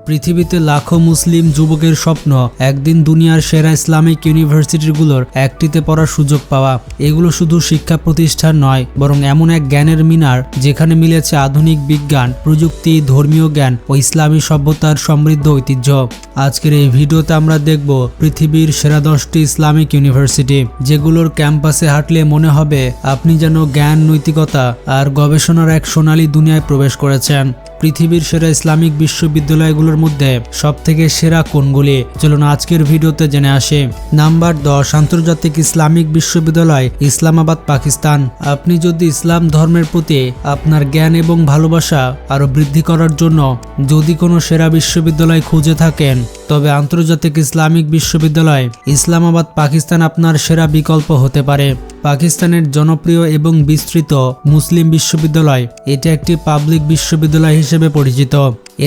পৃথিবীতে লাখো মুসলিম যুবকের স্বপ্ন একদিন দুনিয়ার সেরা ইসলামিক ইউনিভার্সিটিগুলোর একটিতে পড়ার সুযোগ পাওয়া। এগুলো শুধু শিক্ষা প্রতিষ্ঠান নয়, বরং এমন এক জ্ঞানের মিনার যেখানে মিলেছে আধুনিক বিজ্ঞান, প্রযুক্তি, ধর্মীয় জ্ঞান ও ইসলামী সভ্যতার সমৃদ্ধ ঐতিহ্য। আজকের এই ভিডিওতে আমরা দেখব পৃথিবীর সেরা 10টি ইসলামিক ইউনিভার্সিটি, যেগুলোর ক্যাম্পাসে হাঁটলে মনে হবে আপনি যেন জ্ঞান, নৈতিকতা আর গবেষণার এক সোনালী দুনিয়ায় প্রবেশ করেছেন। পৃথিবীর সেরা ইসলামিক বিশ্ববিদ্যালয়গুলোর মধ্যে সবথেকে সেরা কোনগুলি, চলুন আজকের ভিডিওতে জেনে আসি। নাম্বার 10, আন্তর্জাতিক ইসলামিক বিশ্ববিদ্যালয়, ইসলামাবাদ, পাকিস্তান। আপনি যদি ইসলাম ধর্মের প্রতি আপনার জ্ঞান এবং ভালোবাসা আরও বৃদ্ধি করার জন্য যদি কোনো সেরা বিশ্ববিদ্যালয় খুঁজে থাকেন, তবে আন্তর্জাতিক ইসলামিক বিশ্ববিদ্যালয়, ইসলামাবাদ, পাকিস্তান আপনার সেরা বিকল্প হতে পারে। পাকিস্তানের জনপ্রিয় এবং বিস্তৃত মুসলিম বিশ্ববিদ্যালয়, এটি একটি পাবলিক বিশ্ববিদ্যালয় হিসেবে পরিচিত।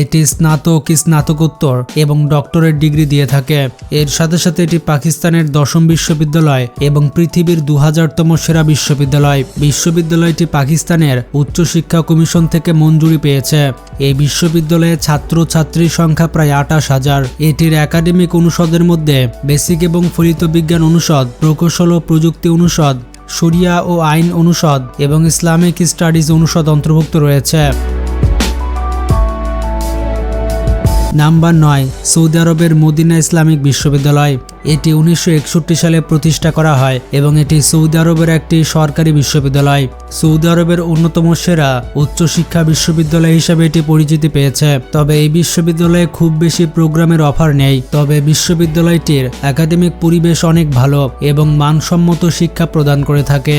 এটি স্নাতক, স্নাতকোত্তর এবং ডক্টরেট ডিগ্রি দিয়ে থাকে। এর সাথে সাথে এটি পাকিস্তানের 10ম বিশ্ববিদ্যালয় এবং পৃথিবীর 2000তম সেরা বিশ্ববিদ্যালয়। বিশ্ববিদ্যালয়টি পাকিস্তানের উচ্চশিক্ষা কমিশন থেকে মঞ্জুরি পেয়েছে। এই বিশ্ববিদ্যালয়ে ছাত্রছাত্রীর সংখ্যা প্রায় 28,000। এটির একাডেমিক অনুষদের মধ্যে বেসিক এবং ফলিত বিজ্ঞান অনুষদ, প্রকৌশল ও প্রযুক্তি অনুষদ, শরিয়া ও আইন অনুষদ এবং ইসলামিক স্টাডিজ অনুষদ অন্তর্ভুক্ত রয়েছে। নাম্বার 9, সৌদি আরবের মদিনা ইসলামিক বিশ্ববিদ্যালয়। এটি 1961 সালে প্রতিষ্ঠা করা হয় এবং এটি সৌদি আরবের একটি সরকারি বিশ্ববিদ্যালয়। সৌদি আরবের অন্যতম সেরা উচ্চশিক্ষা বিশ্ববিদ্যালয় হিসেবে এটি পরিচিতি পেয়েছে। তবে এই বিশ্ববিদ্যালয়ে খুব বেশি প্রোগ্রামের অফার নেই। তবে বিশ্ববিদ্যালয়টির একাডেমিক পরিবেশ অনেক ভালো এবং মানসম্মত শিক্ষা প্রদান করে থাকে।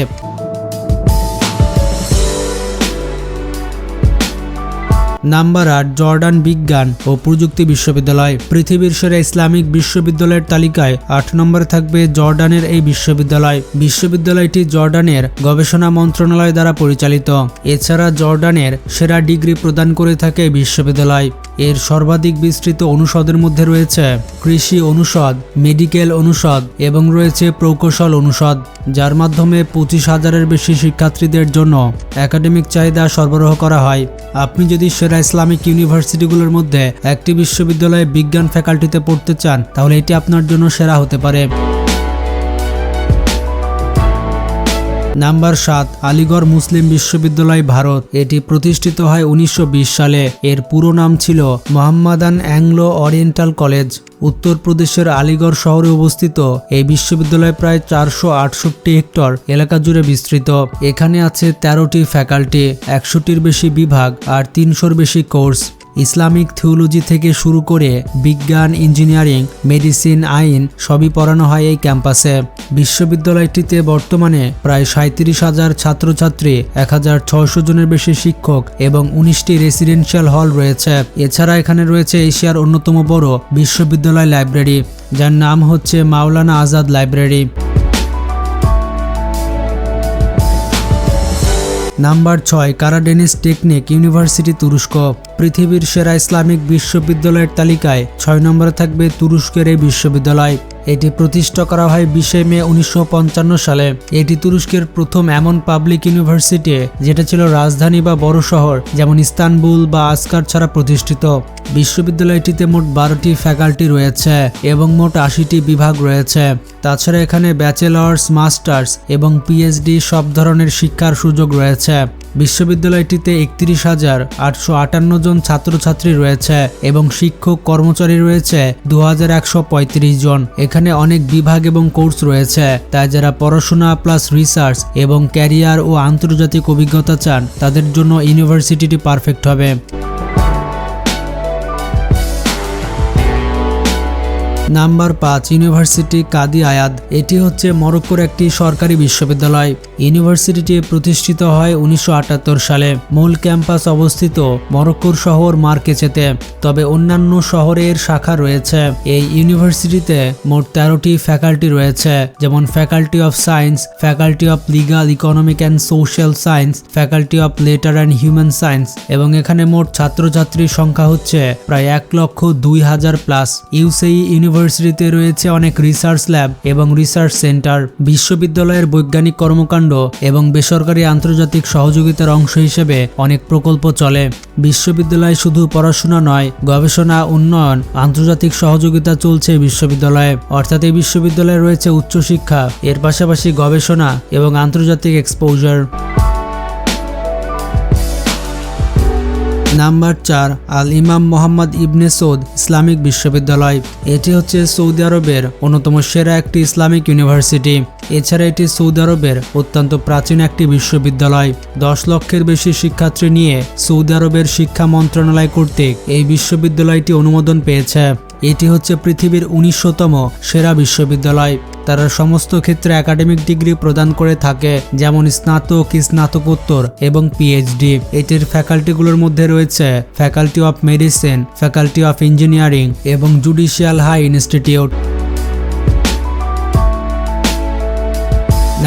নাম্বার 8, জর্ডান বিজ্ঞান ও প্রযুক্তি বিশ্ববিদ্যালয়। পৃথিবীর সেরা ইসলামিক বিশ্ববিদ্যালয়ের তালিকায় 8 নম্বরে থাকবে জর্ডানের এই বিশ্ববিদ্যালয়। বিশ্ববিদ্যালয়টি জর্ডানের গবেষণা মন্ত্রণালয় দ্বারা পরিচালিত। এছাড়া জর্ডানের সেরা ডিগ্রি প্রদান করে থাকে এই বিশ্ববিদ্যালয়। এর সর্বাধিক বিস্তৃত অনুষদের মধ্যে রয়েছে কৃষি অনুষদ, মেডিকেল অনুষদ এবং রয়েছে প্রকৌশল অনুষদ, যার মাধ্যমে 25,000-এর বেশি শিক্ষার্থীদের জন্য একাডেমিক চাহিদা সরবরাহ করা হয়। আপনি যদি সেরা ইসলামিক ইউনিভার্সিটিগুলোর মধ্যে একটি বিশ্ববিদ্যালয়ে বিজ্ঞান ফ্যাকাল্টিতে পড়তে চান, তাহলে এটি আপনার জন্য সেরা হতে পারে। নাম্বার 7, আলিগড় মুসলিম বিশ্ববিদ্যালয়, ভারত। এটি প্রতিষ্ঠিত হয় 1920 সালে। এর পুরো নাম ছিল মোহাম্মদান অ্যাংলো ওরিয়েন্টাল কলেজ। উত্তরপ্রদেশের আলিগড় শহরে অবস্থিত এই বিশ্ববিদ্যালয় প্রায় 468 হেক্টর এলাকা জুড়ে বিস্তৃত। এখানে আছে 13টি ফ্যাকাল্টি, 100টির বেশি বিভাগ আর 300-র বেশি কোর্স। ইসলামিক থিওলজি থেকে শুরু করে বিজ্ঞান, ইঞ্জিনিয়ারিং, মেডিসিন, আইন সবই পড়ানো হয় এই ক্যাম্পাসে। বিশ্ববিদ্যালয়টিতে বর্তমানে প্রায় 37,000 ছাত্রছাত্রী, 1,600 জনের বেশি শিক্ষক এবং 19টি রেসিডেন্সিয়াল হল রয়েছে। এছাড়া এখানে রয়েছে এশিয়ার অন্যতম বড় বিশ্ববিদ্যালয় লাইব্রেরি, যার নাম হচ্ছে Maulana Azad library. Number 6, Karadeniz Teknik University, তুরস্ক। পৃথিবীর সেরা ইসলামিক বিশ্ববিদ্যালয়ের তালিকায় 6 নম্বরে থাকবে তুরস্কের এই বিশ্ববিদ্যালয়। এটি প্রতিষ্ঠা করা হয় 20 মে 1955 সালে। এটি তুরস্কের প্রথম এমন পাবলিক ইউনিভার্সিটি যেটা ছিল রাজধানী বা বড় শহর যেমন ইস্তানবুল বা আসকার ছাড়া প্রতিষ্ঠিত। বিশ্ববিদ্যালয়টিতে মোট 12টি ফ্যাকাল্টি রয়েছে এবং মোট 80টি বিভাগ রয়েছে। তাছাড়া এখানে ব্যাচেলার্স, মাস্টার্স এবং পিএইচডি সব ধরনের শিক্ষার সুযোগ রয়েছে। বিশ্ববিদ্যালয়টিতে 31,858 জন ছাত্রছাত্রী রয়েছে এবং শিক্ষক কর্মচারী রয়েছে 2,135 জন। এখানে অনেক বিভাগ এবং কোর্স রয়েছে, তাই যারা পড়াশোনা প্লাস রিসার্চ এবং ক্যারিয়ার ও আন্তর্জাতিক অভিজ্ঞতা চান, তাদের জন্য ইউনিভার্সিটিটি পারফেক্ট হবে। Number 5, university Cadi Ayyad. এটি হচ্ছে মরক্কোর একটি সরকারি বিশ্ববিদ্যালয়। ইউনিভার্সিটিটি প্রতিষ্ঠিত হয় 1978 সালে। মূল ক্যাম্পাস অবস্থিত মরক্কোর শহর মার্কেচেতে, তবে অন্যান্য শহরের শাখা রয়েছে। এই ইউনিভার্সিটিতে মোট 13টি ফ্যাকাল্টি রয়েছে, যেমন faculty of science, faculty of legal, economic and social science, faculty of letter and human science এবং এখানে মোট ছাত্রছাত্রীর সংখ্যা হচ্ছে প্রায় 1,02,000 প্লাস। ইউসেই ইউনিভার্সিটিতে রয়েছে অনেক রিসার্চ ল্যাব এবং রিসার্চ সেন্টার। বিশ্ববিদ্যালয়ের বৈজ্ঞানিক কর্মকাণ্ড কর্মকাণ্ড এবং বেসরকারি আন্তর্জাতিক সহযোগিতার অংশ হিসেবে অনেক প্রকল্প চলে। বিশ্ববিদ্যালয় শুধু পড়াশোনা নয়, গবেষণা, উন্নয়ন, আন্তর্জাতিক সহযোগিতা চলছে বিশ্ববিদ্যালয়ে। অর্থাৎ এই বিশ্ববিদ্যালয়ে রয়েছে উচ্চশিক্ষা, এর পাশাপাশি গবেষণা এবং আন্তর্জাতিক এক্সপোজার। নাম্বার 4, আল ইমাম মোহাম্মদ ইবনে সৌদ ইসলামিক বিশ্ববিদ্যালয়। এটি হচ্ছে সৌদি আরবের অন্যতম সেরা একটি ইসলামিক ইউনিভার্সিটি। এছাড়া এটি সৌদি আরবের অত্যন্ত প্রাচীন একটি বিশ্ববিদ্যালয়। 10 লক্ষের বেশি শিক্ষার্থী নিয়ে সৌদি আরবের শিক্ষা মন্ত্রণালয় কর্তৃক এই বিশ্ববিদ্যালয়টি অনুমোদন পেয়েছে। এটি হচ্ছে পৃথিবীর 19তম সেরা বিশ্ববিদ্যালয়। তারা সমস্ত ক্ষেত্রে একাডেমিক ডিগ্রি প্রদান করে থাকে, যেমন স্নাতক, স্নাতকোত্তর এবং পিএইচডি। এটির ফ্যাকাল্টিগুলোর মধ্যে রয়েছে faculty of medicine, faculty of engineering এবং জুডিশিয়াল হাই ইনস্টিটিউট।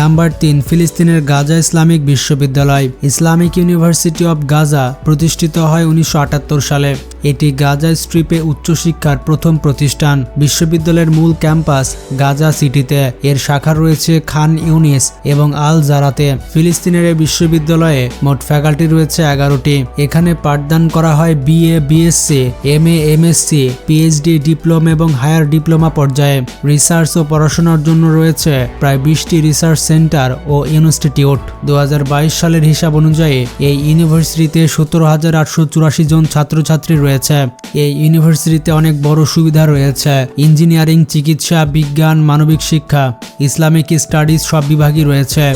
নাম্বার 3, ফিলিস্তিনের গাজা ইসলামিক বিশ্ববিদ্যালয়। ইসলামিক ইউনিভার্সিটি অব গাজা প্রতিষ্ঠিত হয় 1978 সালে। এটি গাজা স্ট্রিপে উচ্চশিক্ষার প্রথম প্রতিষ্ঠান। বিশ্ববিদ্যালয়ের মূল ক্যাম্পাস গাজা সিটিতে, এর শাখা রয়েছে খান ইউনিস এবং আল জারাতে। ফিলিস্তিনের এই বিশ্ববিদ্যালয়ে মোট ফ্যাকাল্টি রয়েছে 11টি। এখানে পাঠদান করা হয় BA, BSc, MA, MSc, PhD, diploma এবং হায়ার ডিপ্লোমা পর্যায়ে। রিসার্চ ও পড়াশোনার জন্য রয়েছে প্রায় 20টি রিসার্চ সেন্টার ও ইনস্টিটিউট। 2022 সালের হিসাব অনুযায়ী এই ইউনিভার্সিটিতে 17,884 জন ছাত্রছাত্রী রয়েছে। এই ইউনিভার্সিটিতে অনেক বড় সুবিধা রয়েছে। ইঞ্জিনিয়ারিং, চিকিৎসা, বিজ্ঞান, মানবিক শিক্ষা, ইসলামিক স্টাডিজ সব বিভাগই রয়েছে।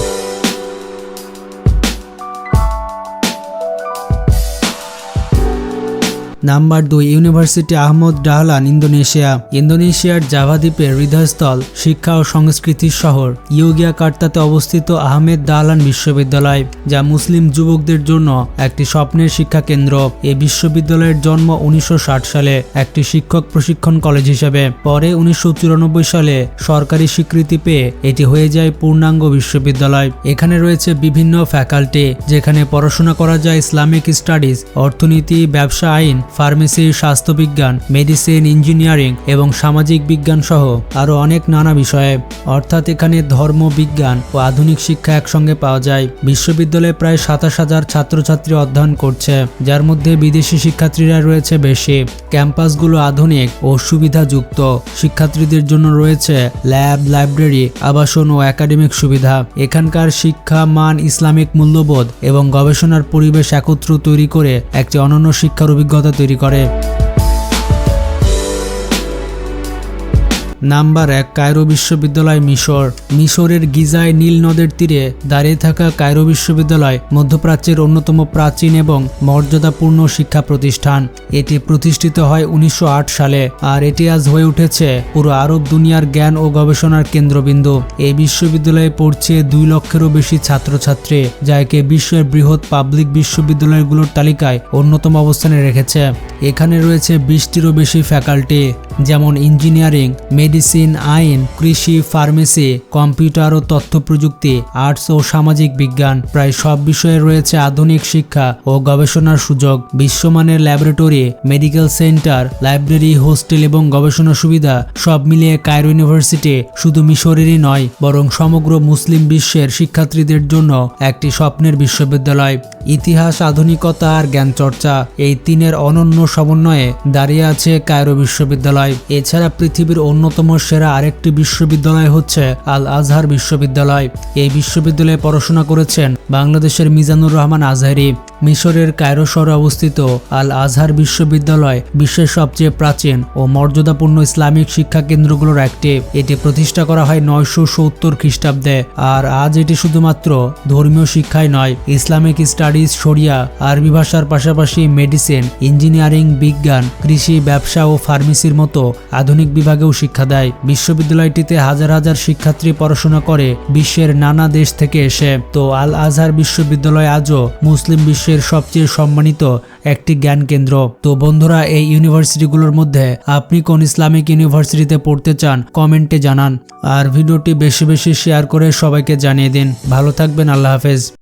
Number 2, university Ahmad Dahlan Indonesia. ইন্দোনেশিয়ার জাভা দ্বীপের হৃদয়স্থল, শিক্ষা ও সংস্কৃতির শহর ইয়োগিয়াকার্তাতে অবস্থিত আহমেদ দাহলান বিশ্ববিদ্যালয়, যা মুসলিম যুবকদের জন্য একটি স্বপ্নের শিক্ষা কেন্দ্র। এই বিশ্ববিদ্যালয়ের জন্ম 1960 সালে একটি শিক্ষক প্রশিক্ষণ কলেজ হিসেবে। পরে 1994 সালে সরকারি স্বীকৃতি পেয়ে এটি হয়ে যায় পূর্ণাঙ্গ বিশ্ববিদ্যালয়। এখানে রয়েছে বিভিন্ন ফ্যাকাল্টি, যেখানে পড়াশোনা করা যায় ইসলামিক স্টাডিজ, অর্থনীতি, ব্যবসা আইন, ফার্মেসি, স্বাস্থ্যবিজ্ঞান, মেডিসিন, ইঞ্জিনিয়ারিং এবং সামাজিক বিজ্ঞান সহ আরও অনেক নানা বিষয়ে। অর্থাৎ এখানে ধর্ম, বিজ্ঞান ও আধুনিক শিক্ষা একসঙ্গে পাওয়া যায়। বিশ্ববিদ্যালয়ে প্রায় 27,000 ছাত্রছাত্রী অধ্যয়ন করছে, যার মধ্যে বিদেশি শিক্ষার্থীরা রয়েছে বেশি। ক্যাম্পাসগুলো আধুনিক ও সুবিধাযুক্ত। শিক্ষার্থীদের জন্য রয়েছে ল্যাব, লাইব্রেরি, আবাসন ও একাডেমিক সুবিধা। এখানকার শিক্ষা মান, ইসলামিক মূল্যবোধ এবং গবেষণার পরিবেশ একত্র তৈরি করে একটি অনন্য শিক্ষার অভিজ্ঞতা তৈরি করে। নাম্বার 1, কায়রো বিশ্ববিদ্যালয়, মিশর। মিশরের গিজায় নীল নদের তীরে দাঁড়িয়ে থাকা কায়রো বিশ্ববিদ্যালয় মধ্যপ্রাচ্যের অন্যতম প্রাচীন এবং মর্যাদাপূর্ণ শিক্ষা প্রতিষ্ঠান। এটি প্রতিষ্ঠিত হয় 1908 সালে, আর এটি আজ হয়ে উঠেছে পুরো আরব দুনিয়ার জ্ঞান ও গবেষণার কেন্দ্রবিন্দু। এই বিশ্ববিদ্যালয়ে পড়ছে 2 লক্ষেরও বেশি ছাত্রছাত্রী, যা একে বিশ্বের বৃহৎ পাবলিক বিশ্ববিদ্যালয়গুলোর তালিকায় অন্যতম অবস্থানে রেখেছে। এখানে রয়েছে 20টিরও বেশি ফ্যাকাল্টি, যেমন ইঞ্জিনিয়ারিং, মেডিসিন, আইন, কৃষি, ফার্মেসি, কম্পিউটার ও তথ্য প্রযুক্তি, আর্টস ও সামাজিক বিজ্ঞান। প্রায় সব বিষয়ে রয়েছে আধুনিক শিক্ষা ও গবেষণার সুযোগ। বিশ্বমানের laboratory, medical centre, library, hostel এবং গবেষণা সুবিধা সব মিলিয়ে কায়রো ইউনিভার্সিটি শুধু মিশরেরই নয়, বরং সমগ্র মুসলিম বিশ্বের শিক্ষার্থীদের জন্য একটি স্বপ্নের বিশ্ববিদ্যালয়। ইতিহাস, আধুনিকতা আর জ্ঞান চর্চা, এই তিনের অনন্য সমন্বয়ে দাঁড়িয়ে আছে কায়রো বিশ্ববিদ্যালয়। এছাড়া পৃথিবীর অন্যতম সেরা আরেকটি বিশ্ববিদ্যালয় হচ্ছে আল আজহার বিশ্ববিদ্যালয়। এই বিশ্ববিদ্যালয়ে পড়াশোনা করেছেন বাংলাদেশের মিজানুর রহমান আজহারি। মিশরের কায়রো শহরে অবস্থিত আল আজহার বিশ্ববিদ্যালয় বিশ্বের সবচেয়ে প্রাচীন ও মর্যাদাপূর্ণ ইসলামিক শিক্ষা কেন্দ্রগুলোর একটি। এটি প্রতিষ্ঠা করা হয় 970 খ্রিস্টাব্দে, আর আজ এটি শুধুমাত্র ধর্মীয় শিক্ষাই নয়, ইসলামিক স্টাডিজ, শরিয়া, আরবি ভাষার পাশাপাশি মেডিসিন, ইঞ্জিনিয়ারিং, বিজ্ঞান, কৃষি, ব্যবসা ও ফার্মেসির মতো আধুনিক বিভাগেও শিক্ষা দেয়। বিশ্ববিদ্যালয়টিতে হাজার হাজার শিক্ষার্থী পড়াশোনা করে বিশ্বের নানা দেশ থেকে এসে। তো আল আজহার বিশ্ববিদ্যালয় আজও মুসলিম বিশ্বের সবচেয়ে সম্মানিত একটি জ্ঞান কেন্দ্র। তো বন্ধুরা, এই ইউনিভার্সিটিগুলোর মধ্যে আপনি কোন ইসলামিক ইউনিভার্সিটিতে পড়তে চান কমেন্টে জানান, আর ভিডিওটি বেশি বেশি শেয়ার করে সবাইকে জানিয়ে দিন। ভালো থাকবেন, আল্লাহ হাফেজ।